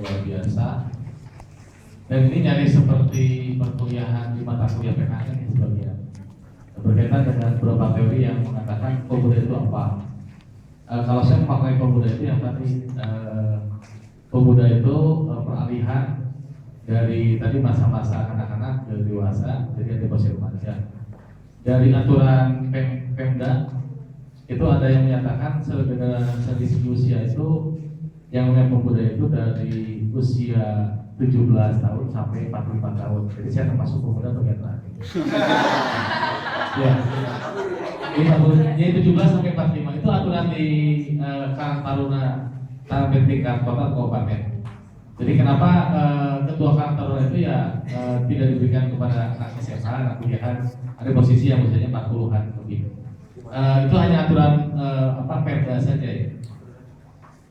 luar biasa. Dan ini nyaris seperti perkuliahan di mata kuliah PKN ya sebagian. Berkaitan dengan beberapa teori yang mengatakan pemuda itu apa. Kalau saya memakai pemuda itu yang tadi pemuda itu peralihan dari tadi masa-masa anak-anak ke dewasa, jadi ada posisi remaja. Dari aturan Pemda itu ada yang menyatakan selisih usia itu yang namanya pemuda itu dari usia 17 tahun sampai 45 tahun. Jadi saya termasuk pemuda bagian terakhir. Ya. Ini 17 sampai 45 itu aturan di Karang Taruna tingkat kota kabupaten. Jadi kenapa ketua Karang Taruna itu ya tidak diberikan kepada anak SMA, anak kuliahan, ada posisi yang usianya 40-an lebih. Itu hanya aturan Perda saja ya.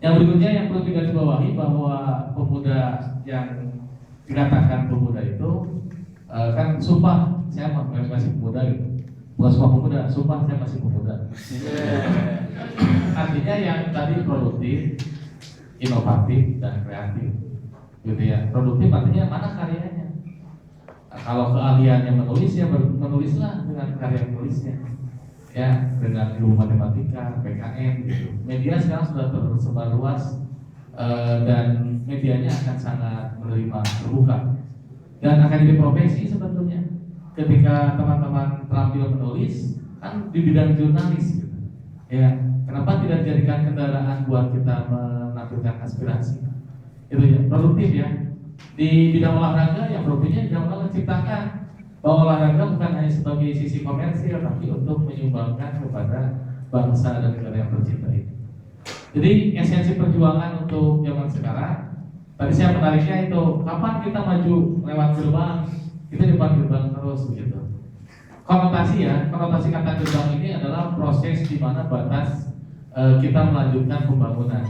Yang berikutnya yang perlu digarisbawahi bahwa pemuda yang dikatakan pemuda itu kan sumpah saya masih pemuda gitu. Bukan sumpah pemuda, sumpah saya masih pemuda. Artinya yang tadi produktif, inovatif dan kreatif, gitu ya. Produktif artinya mana karyanya. Kalau keahliannya menulis ya menulislah dengan karya menulisnya. Ya, dengan ilmu matematika, PKN gitu. Media sekarang sudah tersebar luas dan medianya akan sangat menerima terbuka dan akan jadi profesi sebetulnya. Ketika teman-teman terampil menulis kan di bidang jurnalis gitu. Ya, kenapa tidak dijadikan kendaraan buat kita menampilkan aspirasi? Itu ya, produktif ya. Di bidang olahraga yang produktifnya bidang olahraga ciptakan bahwa olahraga bukan hanya sebagai sisi komersil, tapi untuk menyumbangkan kepada bangsa dan negara yang tercinta ini. Jadi esensi perjuangan untuk zaman sekarang, tadi saya menariknya itu, kapan kita maju lewat gerbang, kita depan gerbang terus begitu. Konotasi kata gerbang ini adalah proses di mana batas kita melanjutkan pembangunan.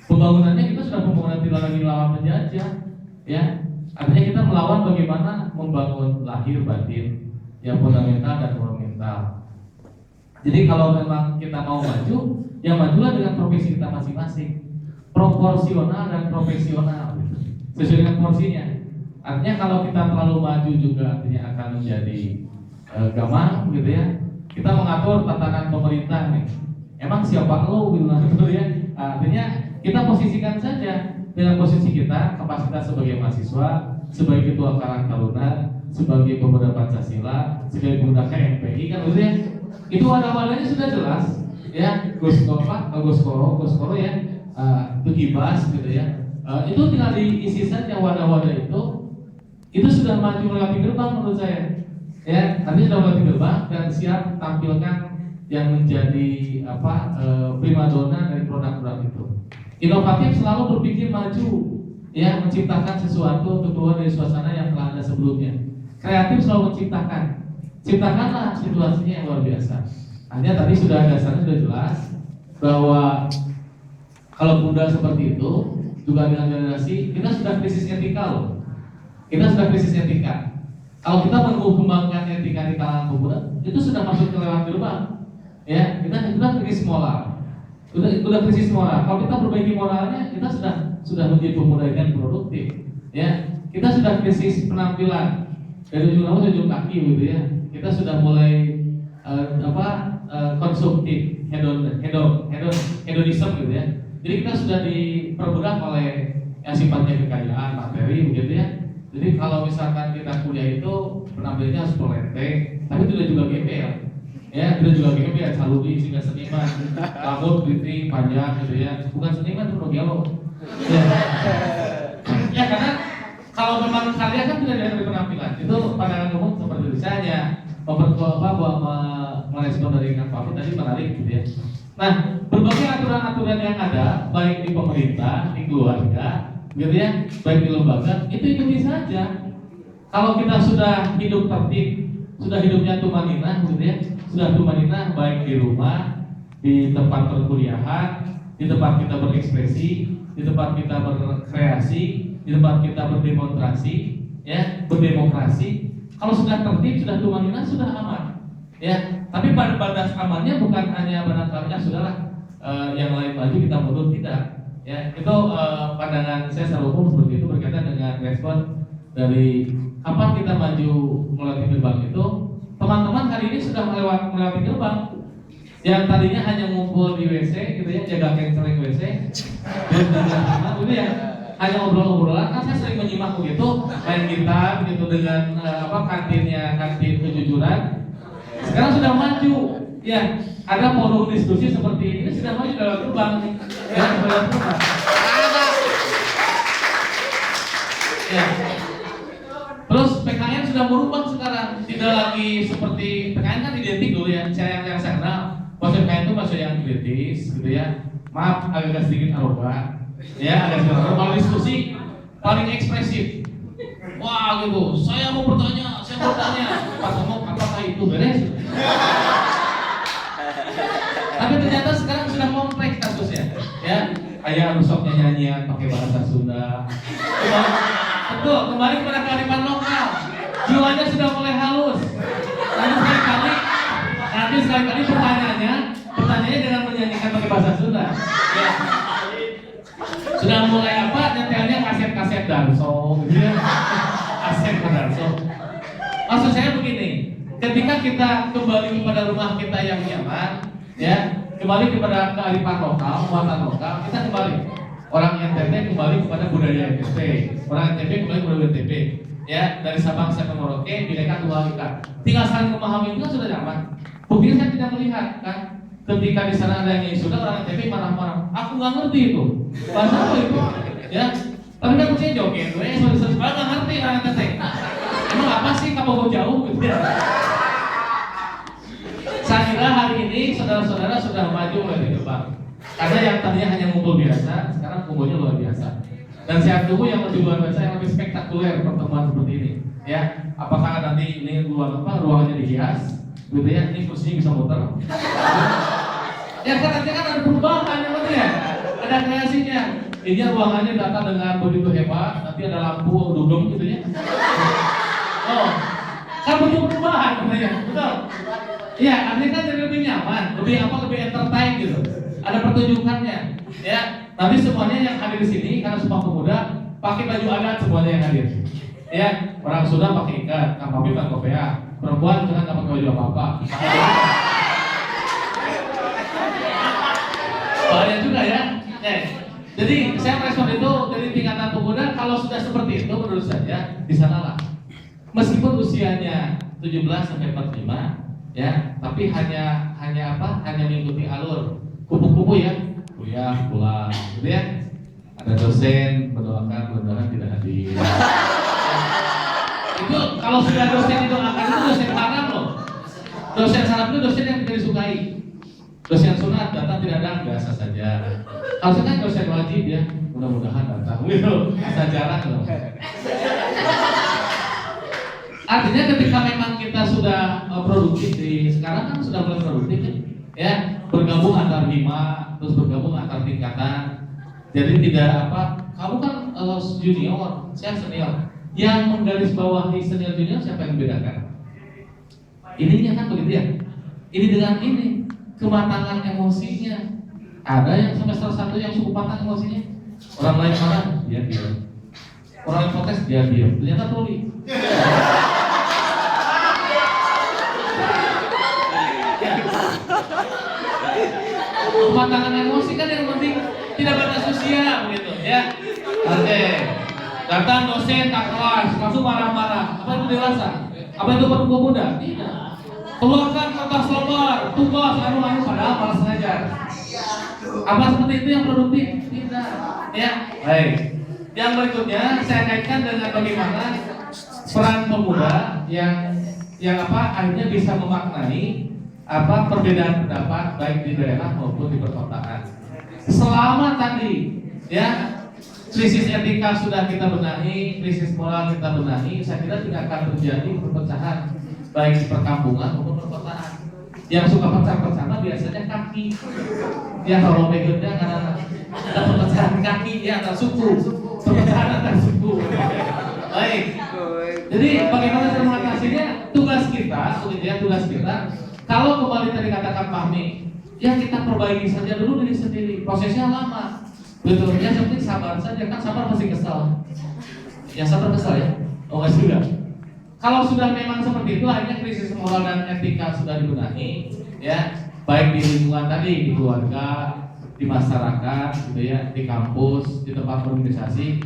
Pembangunannya kita sudah pembangunan tidak lagi lawan penjajah, ya. Artinya kita melawan bagaimana membangun lahir batin yang fundamental dan monumental. Jadi kalau memang kita mau maju, yang majulah dengan profesi kita masing-masing, proporsional dan profesional, sesuai dengan porsinya. Artinya kalau kita terlalu maju juga artinya akan menjadi gamang, gitu ya. Kita mengatur tatanan pemerintah nih. Emang siapa lo, gitu ya? Artinya kita posisikan saja dengan posisi kita, kapasitas sebagai mahasiswa, sebagai ketua Karang Taruna, sebagai pemuda Pancasila, sebagai pemuda KMPI kan gitu ya. Itu wadah-wadahnya sudah jelas ya, Goskoro ya, itu Gibas gitu ya. Itu tinggal diisi saja wadah-wadah itu sudah maju melewati gerbang menurut saya. Ya, nanti sudah melewati gerbang dan siap tampilkan yang menjadi primadona dari produk-produk itu. Inovatif selalu berpikir maju, ya, menciptakan sesuatu untuk keluar dari suasana yang telah ada sebelumnya. Kreatif selalu menciptakan. Ciptakanlah situasinya yang luar biasa. Hanya tadi sudah dasarnya sudah jelas bahwa kalau muda seperti itu juga dengan generasi kita sudah krisis etika loh. Kita sudah krisis etika. Kalau kita mengembangkan etika di kalangan pemuda, itu sudah masuk ke lewat gerbang. Ya, kita krisis moral. Sudah krisis moral. Kalau kita perbaiki moralnya, kita sudah menjadi pemuda yang produktif. Ya, kita sudah krisis penampilan dari ujung rambut ke ujung kaki gitu ya. Kita sudah mulai konsumtif, hedonisme gitu ya. Jadi kita sudah diperbudak oleh yang sifatnya kekayaan materi begitu ya. Jadi kalau misalkan kita kuliah itu penampilannya harus polite, tapi tidak juga gembel. Ya, tidak juga gembel, saludi sehingga seniman, rambut keriting panjang gitu ya. Bukan seniman itu gelo. Ya. Ya karena kalau memang karya kan tidak dari penampilan, itu pandangan umum seperti itu saja. Merespon dari Kang Fahmi tadi menarik gitu ya. Nah, berbagai aturan-aturan yang ada, baik di pemerintah, di keluarga, gitu ya, baik di lembaga, itu ikuti saja. Kalau kita sudah hidup tertib, sudah hidupnya tumaninah, gitu ya, sudah tumaninah baik di rumah, di tempat perkuliahan, di tempat kita berekspresi, di tempat kita berkreasi, di tempat kita berdemonstrasi, ya, berdemokrasi. Kalau sudah tertib, sudah tumaninah, sudah aman, ya. Tapi pada batas amannya bukan hanya barangkali sudahlah yang lain maju kita mundur, tidak. Ya, itu pandangan saya secara umum seperti itu berkaitan dengan respon dari kapan kita maju melewati gerbang itu. Teman-teman hari ini sudah melewati gerbang. Yang tadinya hanya ngumpul di WC gitu ya, jaga canceling WC. Itu ya, hanya ngobrol-ngobrolan. Kan saya sering menyimak begitu, main gitar gitu dengan kantin kejujuran. Sekarang sudah maju, ya ada forum diskusi seperti ini sudah maju dalam gerbang, ya dalam gerbang. Ya. Terus PKN sudah berubah sekarang, tidak lagi seperti PKN kan identik dulu ya, saya yang saya kenal. Maksud PKN itu maksud yang kritis, gitu ya. Maaf agak sedikit arogan, ya agak sedikit arogan. Kalau diskusi paling ekspresif. Wah gitu, saya mau bertanya, pas ngomong apakah itu beres? Tapi ternyata sekarang sudah kompleks kasusnya, ya. Kayak rusoknya nyanyian pakai bahasa Sunda. Betul, kembali kepada kearifan lokal. Jiwanya sudah mulai halus. Nanti sekali-kali pertanyaannya dengan menyanyikan pakai bahasa Sunda. Ya. Sudah mulai nyetelnya kaset-kaset Darso, gitu ya. Kaset Darso. Maksud saya begini, ketika kita kembali kepada rumah kita yang nyaman, ya, kembali kepada kearifan lokal, muatan lokal, kita kembali. Orang NTB kembali kepada budaya NTB, orang NTB kembali kepada budaya NTB. Ya, dari Sabang sampai Merauke, Bineka Tunggal Ika. Tinggal saling memahami itu kan sudah nyaman. Buktinya saya tidak melihat kan, ketika di sana ada yang sudah orang NTB marah-marah. Aku nggak ngerti itu. Bahasa apa itu? Ya, tapi kan saya joget, soalnya nggak ngerti orang NTB. Emang apa sih kamu jauh gitu ya? Saya kira hari ini saudara-saudara sudah maju mulai di depan. Karena yang tadinya hanya ngumpul biasa, sekarang kumpulnya luar biasa. Dan saya tunggu yang lebih luar biasa, yang lebih spektakuler pertemuan seperti ini. Ya, apakah nanti ini ruangannya dihias, gitu ya? Ini kursinya bisa muter. Ya kan nanti kan ada perubahan yang penting ya, ada kreasinya. Ini ruangannya datang dengan begitu hebat, nanti ada lampu dugem gitu ya. Oh, kan butuh perubahan katanya, betul? Iya, artinya kan jadi lebih nyaman, lebih entertain gitu. Ada pertunjukannya, ya. Nanti semuanya yang hadir di sini karena Sumpah Pemuda pakai baju adat semuanya yang hadir, ya. Orang Sunda pakai ikat, Kang Papi pakai kopea, perempuan jangan nggak pakai baju apa-apa. Bahaya juga ya. Jadi saya merespon itu dari tingkatan pemuda kalau sudah seperti itu menurut saya di sanalah. Meskipun usianya 17 sampai 45, ya, tapi hanya mengikuti alur kupu-kupu ya, kuliah pulang, gitu ya. Ada dosen mendoakan mudah-mudahan tidak hadir. Itu kalau sudah dosen didoakan itu dosen haram loh. Dosen haram itu dosen yang tidak disukai. Dosen sunat datang tidak datang biasa saja. Harusnya kan dosen wajib ya, mudah-mudahan datang. Gitu, asal jarang loh. Artinya ketika memang kita sudah produktif sekarang kan sudah mulai produktif ya, bergabung antar hima, terus bergabung antar tingkatan. Jadi tidak kamu kan junior, saya senior. Yang menggarisbawahi senior junior siapa yang membedakan? Ininya kan begitu ya. Ini dengan ini kematangan emosinya. Ada yang semester 1 yang cukup matang emosinya. Orang lain marah, dia diam. Orang yang protes, dia diam. Ternyata tuli. Kematangan emosi kan yang penting tidak batas usia begitu ya. Oke. Datang dosen tak kelas, langsung marah-marah. Apa itu dewasa? Apa itu pemuda? Tidak. Keluarkan kertas lembar, tugas, anu padahal malas ngajar. Apa seperti itu yang produktif? Tidak. Ya. Baik. Yang berikutnya saya kaitkan dengan bagaimana peran pemuda yang akhirnya bisa memaknai perbedaan pendapat baik di daerah maupun di perkotaan. Selama tadi ya krisis etika sudah kita benahi, krisis moral kita benahi, saya kira tidak akan terjadi perpecahan baik di perkampungan maupun perkotaan. Yang suka pecah-pecah biasanya kaki. Ya kalau backgroundnya karena ada perpecahan kaki ya antar suku, perpecahan antar suku. Baik. Jadi bagaimana cara mengatasinya? Tugas kita. Kalau kembali tadi katakan Fahmi, ya kita perbaiki saja dulu diri sendiri. Prosesnya lama. Betul, ya seperti sabar saja, kan sabar pasti kesal. Ya sabar kesal ya? Oh nggak juga. Kalau sudah memang seperti itu, akhirnya krisis moral dan etika sudah dibenahi, ya, baik di lingkungan tadi, di keluarga, di masyarakat, gitu ya, di kampus, di tempat organisasi,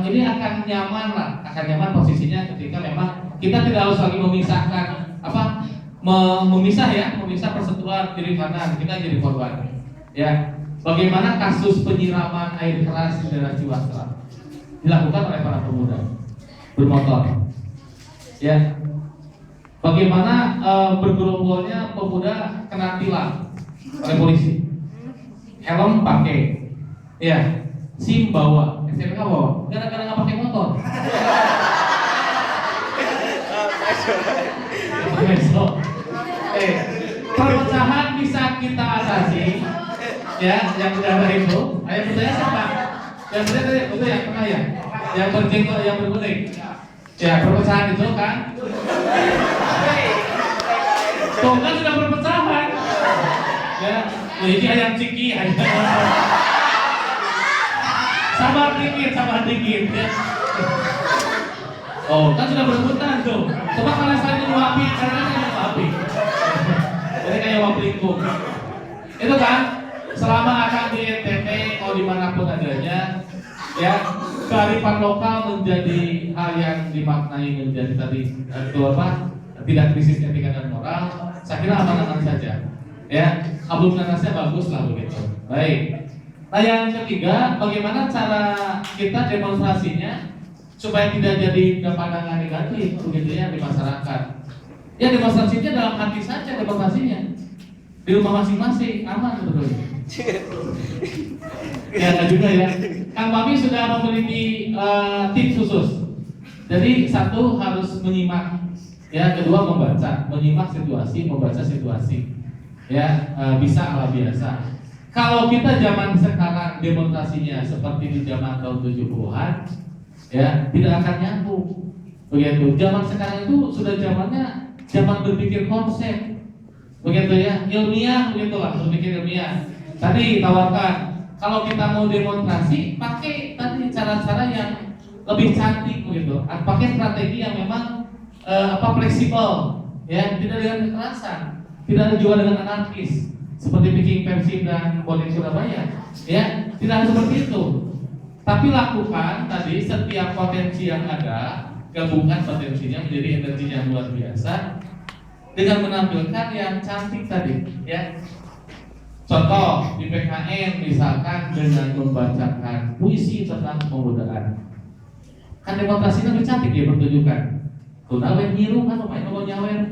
ini akan nyaman lah, akan nyaman posisinya ketika memang kita tidak harus lagi memisahkan memisah persetujuan kiri kanan, kita jadi korban, ya. Bagaimana kasus penyiraman air keras di daerah Ciwastra dilakukan oleh para pemuda bermotor, ya. Bagaimana bergerombolnya pemuda kena tilang oleh polisi, helm pakai, ya, SIM bawa, STNK bawa, gara-gara nggak pakai motor. Perpecahan bisa kita atasi, ya, yang udah itu. Ayo bertanya siapa? Yang bertanya itu yang tengah ya, yang berjenggot, yang berkuning. Ya, perpecahan itu kan. Tuh kan sudah perpecahan. Ya, ini ayam ciki, sabar dikit ya. Oh, kan sudah berebutan tuh. Coba kalau saya mau api, karena saya mau api. Jadi kayak waplingkung. Itu kan, selama akan di NTT atau dimanapun adanya, ya, kearifan lokal menjadi hal yang dimaknai menjadi tadi itu apa? Tidak krisis etika dan moral. Saya kira aman-aman saja. Ya, abul nanasnya bagus lah begitu. Baik. Nah yang ketiga, bagaimana cara kita demonstrasinya supaya tidak jadi pandangan negatif begitu ya di masyarakat. Ya demonstrasinya dalam hati saja demonstrasinya. Di rumah masing-masing aman betul. Ya enggak juga ya. Kang Mami sudah memiliki tips khusus. Jadi satu harus menyimak, ya, kedua membaca, menyimak situasi, membaca situasi. Ya, bisa ala biasa. Kalau kita zaman sekarang demonstrasinya seperti di zaman tahun 70-an, ya, tidak akan nyambung. Begitu. Zaman sekarang itu sudah zamannya zaman berpikir konsep. Begitu ya, ilmiah begitulah, berpikir ilmiah. Tadi tawarkan kalau kita mau demonstrasi pakai tadi cara-cara yang lebih cantik begitu. Pakai strategi yang memang fleksibel, ya, tidak dengan kekerasan, tidak juga dengan anarkis. Seperti bikin Persib dan Bonek Surabaya, ya, tidak seperti itu. Tapi lakukan tadi setiap potensi yang ada, gabungkan potensinya menjadi energi yang luar biasa dengan menampilkan yang cantik tadi, ya. Contoh di PKN misalkan dengan membacakan puisi tentang kemudaan. Kan demonstrasi lebih cantik dia pertunjukan. Tuh nawen nyiru kan main ngomong nyawer.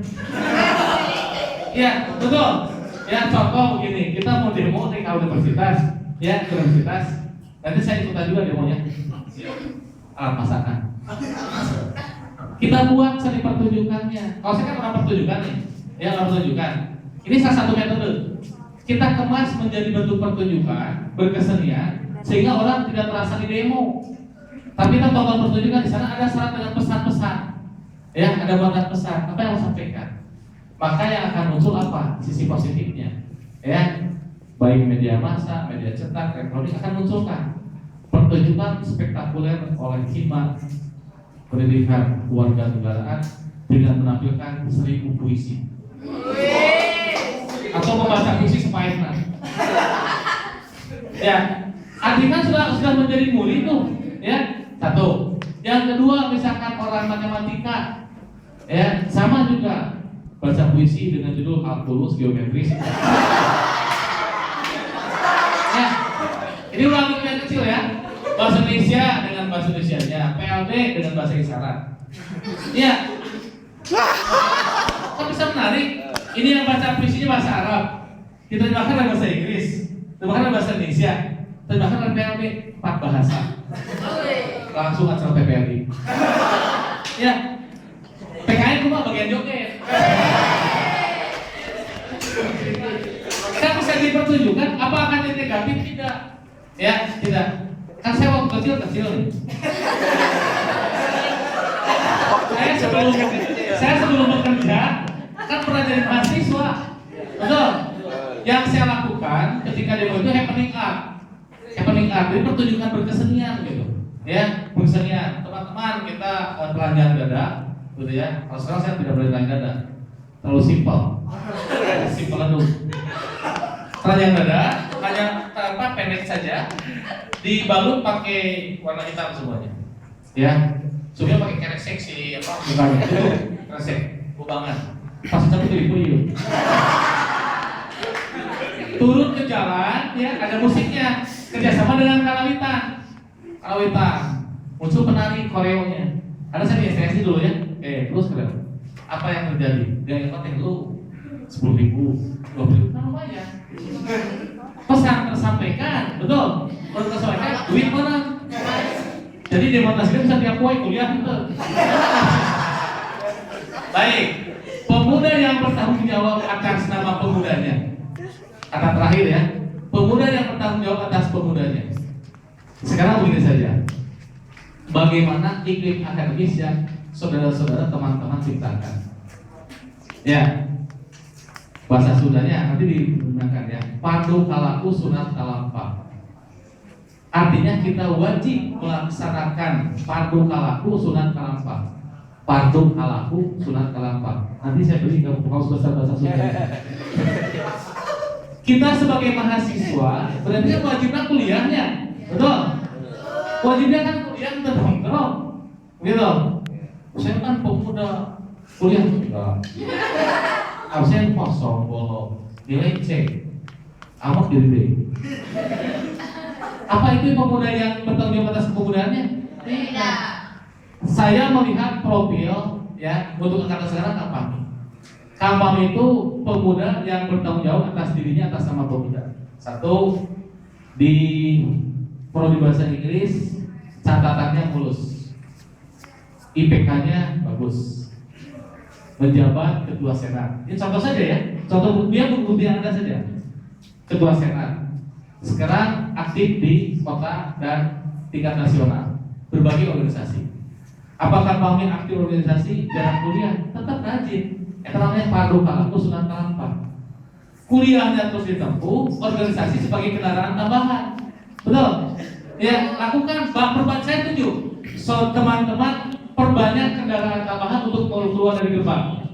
Ya, betul. Ya contoh begini, kita mau demo di universitas, ya, ke universitas. Nanti saya ikutan juga demonya. Alat masakan. Kita buat seni pertunjukannya. Kalau saya kan orang pertunjukan nih, ya, orang pertunjukan. Ini salah satu metode. Kita kemas menjadi bentuk pertunjukan, berkesenian, sehingga orang tidak terasa di demo. Tapi kita tonton pertunjukan di sana ada syarat dengan pesan-pesan. Ya, ada banget pesan. Apa yang mau sampaikan? Maka yang akan muncul apa? Sisi positifnya, ya, baik media massa, media cetak, elektronik akan munculkan pertunjukan spektakuler oleh Hima Pendidikan Kewarganegaraan dengan menampilkan 1000 puisi atau membaca puisi sepainnya. Ya, artinya sudah menjadi murid tuh, ya. Satu. Yang kedua, misalkan orang matematika, ya, sama juga. Baca puisi dengan judul kalkulus geometris. Ya, ini ulangi yang kecil ya. Bahasa Indonesia dengan bahasa Indonesianya, PLD dengan bahasa isyarat. Ya, kan bisa menarik. Ini yang baca puisinya bahasa Arab, kita terjemahkan dalam bahasa Inggris, terjemahkan dalam bahasa Indonesia, terjemahkan dalam PLD 4 bahasa. Langsung acara PPLI. Ya, PKN cuma bagian joget. Kan bisa dipertunjukkan, apa akan jadi negatif? Tidak. Ya, tidak. Kan saya waktu kecil nih. Saya sebelum bekerja kan pernah jadi mahasiswa. Betul. Yang saya lakukan ketika demo itu happening up. mengikat, jadi pertunjukan berkesenian gitu, ya berkesenian. Teman-teman kita telanjang dada, gitu ya. Kalau sekarang saya tidak boleh telanjang dada, terlalu simpel, simpel aduh. Telanjang dada, hanya tanpa pendek saja, dibalut pakai warna hitam semuanya, ya. Sudah pakai kresek sih, apa bukannya itu kresek, kubangan. Pas cabut dari puyuh. Turun ke jalan, ya ada musiknya, kerjasama dengan karawitan, muncul penari koreonya. Ada saya di STS dulu ya, terus keren. Apa yang terjadi? Dia yang pakai dulu 10.000, 20.000, nah lumayan. Pesan tersampaikan, betul. Pesan tersampaikan, duit mana? Jadi demonstrasi bisa tiap poin kuliah gitu. Baik, pemuda yang bertanggung jawab atas nama pemudanya. Kata terakhir ya, pemuda yang bertanggung jawab atas pemudanya. Sekarang begini saja, bagaimana iklim akademis yang saudara-saudara teman-teman ciptakan? Ya, bahasa Sundanya nanti digunakan ya. Padu kalaku sunat kalampa. Artinya kita wajib melaksanakan padu kalaku sunat kalampa. Padu kalaku sunat kalampa. Nanti saya beri kamu kaos besar bahasa Sunda. Kita sebagai mahasiswa berarti kan wajibnya kuliahnya, betul? Wajibnya kan kuliah terhongkrong, gitu. Saya kan pemuda kuliah enggak. Absen kosong, bolong, nilai C, amat gede. Apa itu pemuda yang bertanggung jawab atas kepemudaannya? Tidak. Saya melihat profil ya untuk angkatan sekarang apa? Kampam itu pemuda yang bertanggung jawab atas dirinya atas nama pemuda. Satu, di prodi bahasa Inggris catatannya mulus, IPK-nya bagus, menjabat ketua senat. Ini contoh saja ya, contoh dia bukti Anda saja. Ketua senat. Sekarang aktif di kota dan tingkat nasional, berbagai organisasi. Apakah Kampam aktif organisasi jarang kuliah? Tetap rajin. Itu namanya padu kalaku sunat kalampa. Kuliahnya terus ditempuh, organisasi sebagai kendaraan tambahan. Betul? Ya, lakukan. Perbanyak saya setuju. So, teman-teman perbanyak kendaraan tambahan untuk keluar dari gerbang.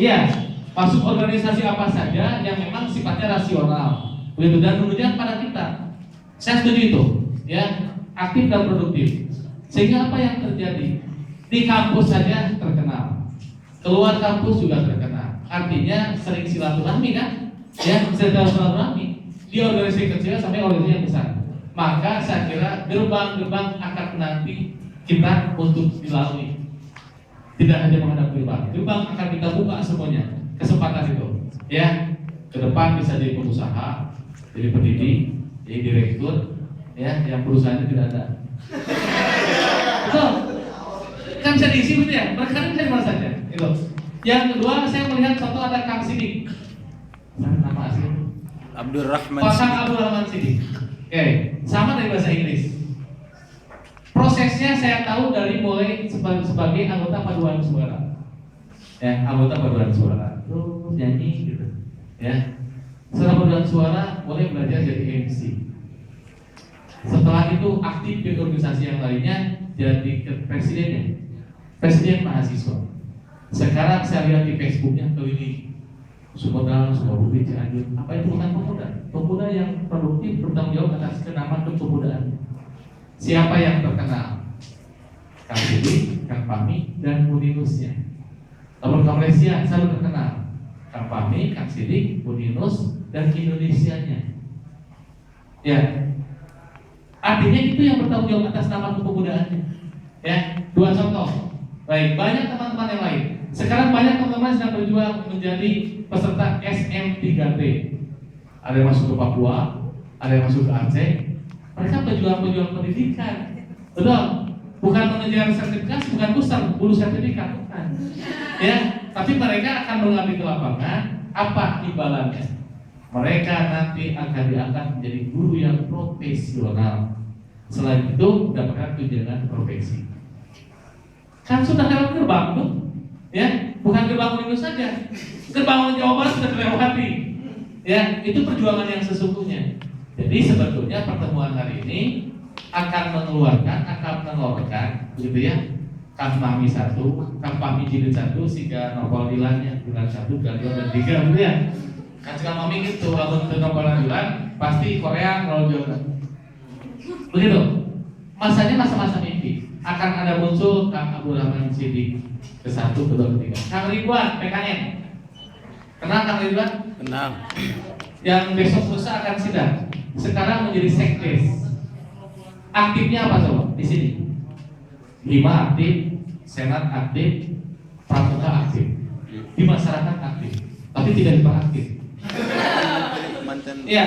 Iya, masuk organisasi apa saja yang memang sifatnya rasional. Begitu, dan menunjukkan pada kita. Saya setuju itu. Ya, aktif dan produktif. Sehingga apa yang terjadi? Di kampus saja terkenal. Keluar kampus juga terkenal. Artinya sering silaturahmi kan? Ya, silaturahmi di organisasi kecil sampai organisasi yang besar. Maka saya kira gerbang-gerbang akan nanti kita untuk dilalui. Tidak hanya menghadap gerbang akan kita buka semuanya. Kesempatan itu, ya. Ke depan bisa jadi pengusaha, jadi pendidik, jadi direktur, ya. Yang perusahaannya tidak ada. Betul. Kan bisa diisi begitu ya. Mereka kan bisa di mana saja. Itu. Yang kedua, saya melihat contoh ada Kang Sidik. Nama asli Abdurrahman Pasang Abdurrahman Sidik. Oke, sama dari bahasa Inggris. Prosesnya saya tahu dari mulai sebagai anggota paduan suara. Ya, anggota paduan suara. Terus nyanyi gitu. Ya. Setelah paduan suara mulai belajar jadi MC. Setelah itu aktif di organisasi yang lainnya, jadi presidennya. Presiden mahasiswa. Sekarang saya lihat di Facebooknya keliling Sumedang, Sukabumi, Cianjur. Apa itu bukan pemuda? Pemuda yang produktif bertanggung jawab atas kenamaan kepemudaan. Siapa yang terkenal? Kang Sidik, Kang Pami, dan Buninusnya. Lalu Kang Malaysia selalu terkenal. Kang Pami, Kang Sidik, Buninus, dan Indonesianya. Ya, artinya itu yang bertanggung jawab atas nama kepemudaannya. Ya, dua contoh. Baik, banyak teman-teman yang lain. Sekarang banyak teman-teman sedang berjuang menjadi peserta SM3T. Ada yang masuk ke Papua, ada yang masuk ke Aceh. Mereka pejuang-pejuang pendidikan. Betul? Bukan mengejar sertifikasi, bukan bulu sertifikat, bukan. Ya, tapi mereka akan mengambil ke lapangan. Apa imbalannya? Mereka nanti akan diangkat menjadi guru yang profesional. Selain itu, mendapatkan tunjangan profesi. Kan sudah lewat gerbang tuh, ya, bukan gerbang Unus saja, gerbang Jawa Barat sudah dilewati, ya, itu perjuangan yang sesungguhnya. Jadi sebetulnya pertemuan hari ini akan mengeluarkan, begitu ya, Kang Pami 1, Kang Pami jilid 1, sehingga novel dilannya bulan 1, bulan 2, dan 3, begitu ya. Kan Kang Pami gitu, kalau untuk novel dilan, pasti Korea kalau jauh. Begitu. Masanya masa-masa mimpi. Akan ada muncul Kang Abdul Rahman Siddiq ke-1, ke-2, ke-3. Kang Ridwan, PKN. Kenal Kang Ridwan? Kenal. Yang besok lusa akan sidang. Sekarang menjadi sekdes. Aktifnya apa coba di sini? Hima aktif, senat aktif, pramuka aktif, di masyarakat aktif, tapi tidak hiperaktif. Ya.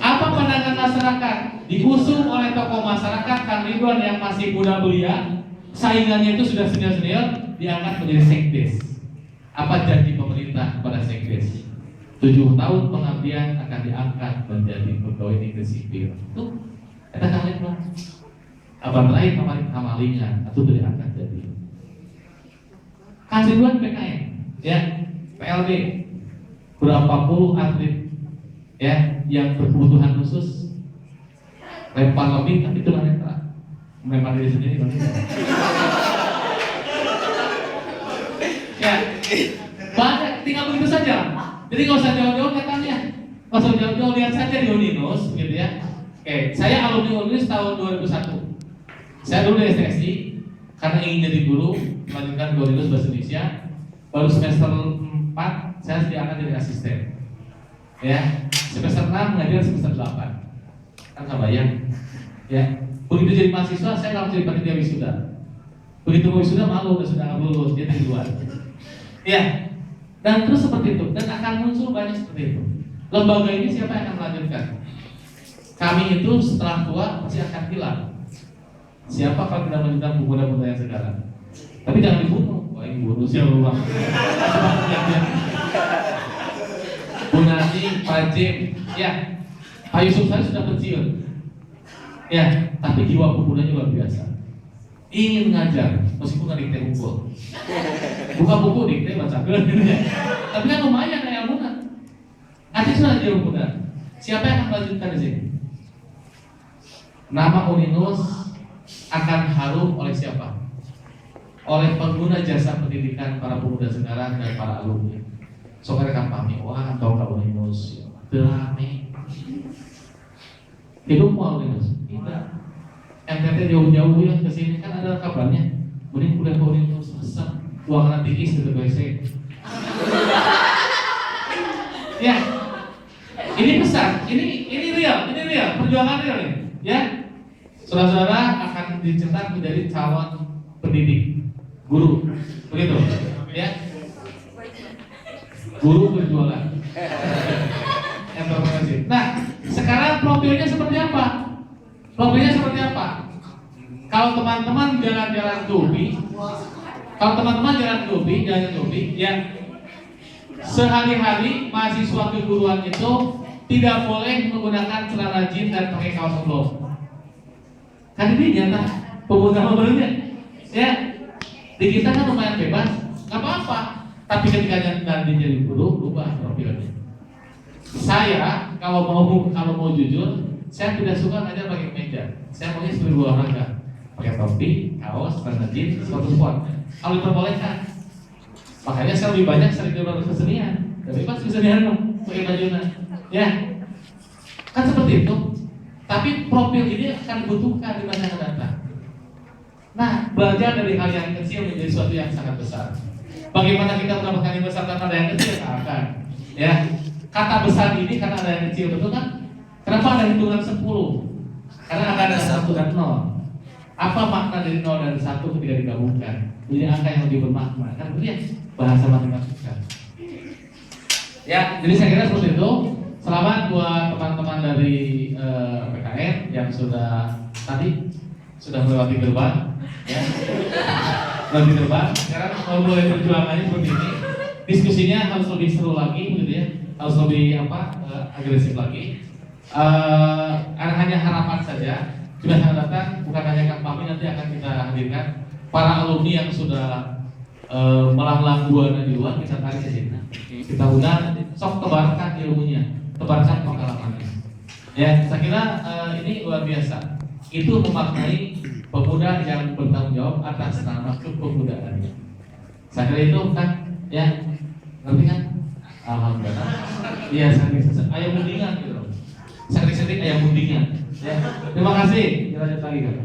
Apa pandangan masyarakat? Diusung oleh tokoh masyarakat Kang Ridwan yang masih muda belia, saingannya itu sudah senior-senior, diangkat menjadi sekdes. Apa janji pemerintah kepada sekdes? 7 tahun pengabdian akan diangkat menjadi pegawai negeri sipil. Tuh, kita Kang Ridwan. Abang terakhir kemarin kamalingan atau diangkat jadi. Kang Ridwan PKN, ya, PLB, berapa puluh atlet, ya, yang berkebutuhan khusus, lempar lebih, tapi itu netra, melempar diri sendiri, ya, banyak, tinggal begitu saja. Jadi nggak usah jauh-jauh katanya, nggak usah jauh-jauh, lihat saja di Uninus, gitu ya. Oke, saya alumni Uninus tahun 2001. Saya dulu di STSI karena ingin jadi guru, melanjutkan ke Uninus Bahasa Indonesia. Baru semester 4 saya diangkat jadi asisten. Ya, semester 6 mengajar semester 8. Kan kebayang. Ya, begitu jadi mahasiswa saya langsung jadi panitia wisuda. Begitu mau wisuda malu sudah nggak lulus, dia di luar. Ya, dan terus seperti itu, dan akan muncul banyak seperti itu. Lembaga ini siapa yang akan melanjutkan? Kami itu setelah tua pasti akan hilang. Siapa kalau tidak melanjutkan pemuda-pemuda yang sekarang? Tapi jangan dibunuh. Wah, ini bunuh siapa bang? Bu Nadi, Pak Jim, ya, Pak Yusuf saya sudah pensiun. Ya, tapi jiwa pemudanya luar biasa. Ingin mengajar, meskipun nggak dikte buku. Buka buku dikte baca gitu ya. Tapi kan lumayan kayak Muna. Artinya sudah jadi muda. Siapa yang akan melanjutkan di sini? Nama Uninus akan harum oleh siapa? Oleh pengguna jasa pendidikan para pemuda sekarang dan para alumni. Soalnya kan pamit, wah tahu kau Uninus, terame. Hidup mau Uninus? Tidak. NTT jauh-jauh ya ke sini kan ada kabarnya. Mending kuliah ke Uninus, masa uang nanti gitu WC. Ya, ini pesan, ini real, perjuangan real nih, ya. Saudara-saudara akan dicetak menjadi calon pendidik, guru, begitu, ya. Guru berjualan, entrepreneurship. Nah, sekarang profilnya seperti apa? Kalau teman-teman jalan-jalan Gobi, jalan Gobi, ya. Sehari-hari mahasiswa keguruan itu tidak boleh menggunakan celana jeans dan pakai kaos oblong. Kan ini nyata pemuda benernya, ya. Di kita kan lumayan bebas, nggak apa-apa. Tapi ketika nanti jadi guru, ubah profilnya. Saya kalau mau jujur, saya tidak suka ngajar pakai meja. Saya maunya seperti olahraga, pakai topi, kaos, celana jeans, sepatu sport. Kalau diperbolehkan. Makanya saya lebih banyak sering di kesenian. Tapi pas kesenian dong, pakai bajunya, ya. Kan seperti itu. Tapi profil ini akan dibutuhkan di masa yang datang. Nah, belajar dari hal yang kecil menjadi sesuatu yang sangat besar. Bagaimana kita mendapatkan yang besar tanpa ada yang kecil? Akan, ya. Kata besar ini karena ada yang kecil, betul kan? Kenapa ada hitungan 10? Karena akan ada 1 dan 0. Apa makna dari 0 dan 1 ketika digabungkan? Jadi angka yang lebih bermakna. Kan betul ya? Bahasa matematika. Ya, jadi saya kira seperti itu. Selamat buat teman-teman dari PKN yang sudah melewati gerbang, ya. Melewati gerbang. Sekarang mau mulai perjuangannya seperti ini. Diskusinya harus lebih seru lagi, gitu ya. Harus lebih agresif lagi. Hanya harapan saja. Sudah akan datang, bukan hanya Kang Pami, nanti akan kita hadirkan para alumni yang sudah melanglang buana di luar, kita tarik ke sini. Kita undang, sok tebarkan ilmunya, tebarkan pengalamannya. Ya, saya kira ini luar biasa. Itu memaknai pemuda yang bertanggung jawab atas nama kepemudaannya. Saya kira itu kan, ya, ngerti kan? Alhamdulillah. Iya, sakit ayam mundingan gitu. Sakit ayam mundingan. Ya, terima kasih. Kita lanjut lagi kan.